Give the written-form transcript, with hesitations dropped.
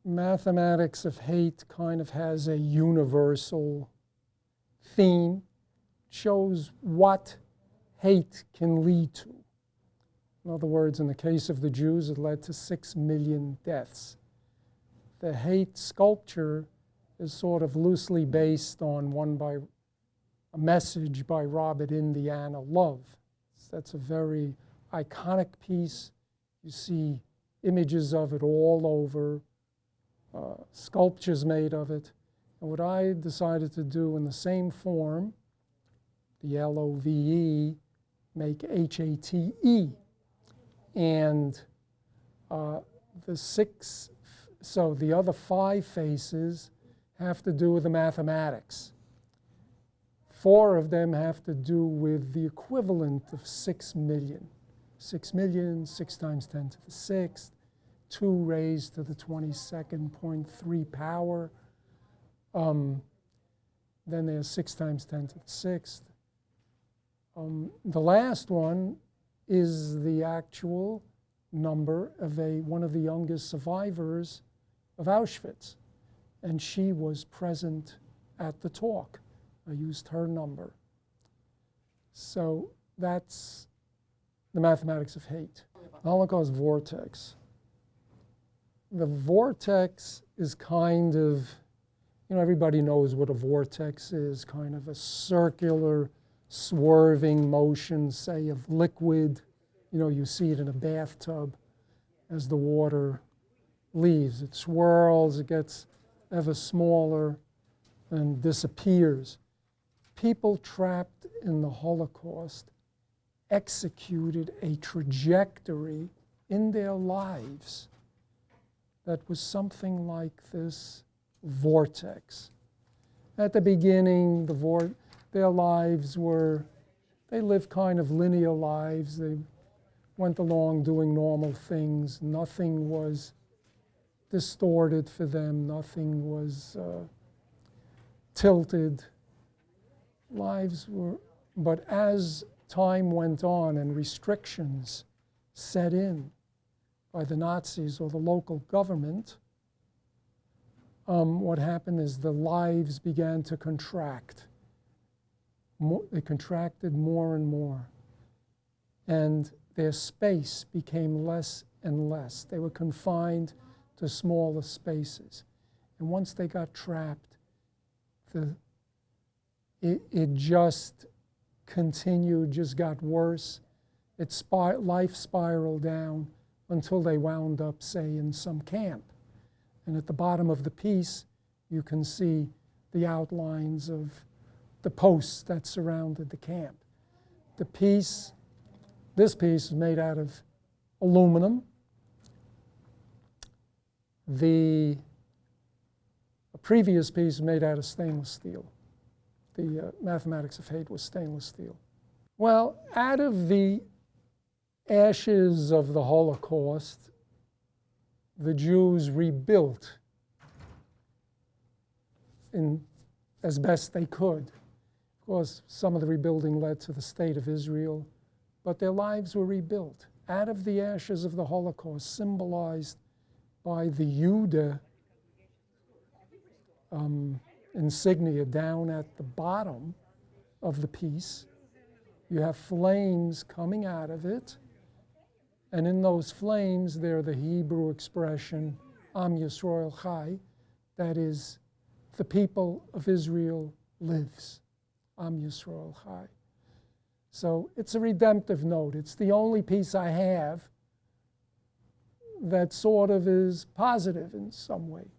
mathematics of hate kind of has a universal theme. It shows what hate can lead to. In other words, in the case of the Jews, it led to 6 million deaths. The hate sculpture is sort of loosely based on a message by Robert Indiana, Love. That's a very iconic piece. You see images of it all over, sculptures made of it. And what I decided to do in the same form, the LOVE, make HATE. And the other 5 faces have to do with the mathematics. 4 of them have to do with the equivalent of 6 million. 6 million, 6 times 10 to the 6th, 2 raised to the 22nd, 0.3 power. Then there's 6 times 10 to the 6th. The last one is the actual number of one of the youngest survivors of Auschwitz. And she was present at the talk. I used her number. So that's the mathematics of hate. The Holocaust vortex. The vortex is kind of, everybody knows what a vortex is, kind of a circular, swerving motion, say, of liquid. You see it in a bathtub as the water leaves. It swirls, it gets ever smaller and disappears. People trapped in the Holocaust executed a trajectory in their lives that was something like this vortex. At the beginning, their lives they lived kind of linear lives. They went along doing normal things. Nothing was distorted for them. Nothing was tilted. But as time went on and restrictions set in by the Nazis or the local government, what happened is the lives began to contract. They contracted more and more. And their space became less and less. They were confined to smaller spaces. And once they got trapped, it just continued, just got worse. Life spiraled down until they wound up, say, in some camp. And at the bottom of the piece, you can see the outlines of the posts that surrounded the camp. This piece is made out of aluminum. The previous piece was made out of stainless steel. The mathematics of hate was stainless steel. Well, out of the ashes of the Holocaust, the Jews rebuilt as best they could. Of course, some of the rebuilding led to the state of Israel, but their lives were rebuilt out of the ashes of the Holocaust, symbolized by the Jude insignia down at the bottom of the piece. You have flames coming out of it, and in those flames there the Hebrew expression Am Yisrael Chai, that is, the people of Israel lives. Am Yisrael Chai. So it's a redemptive note. It's the only piece I have that sort of is positive in some way.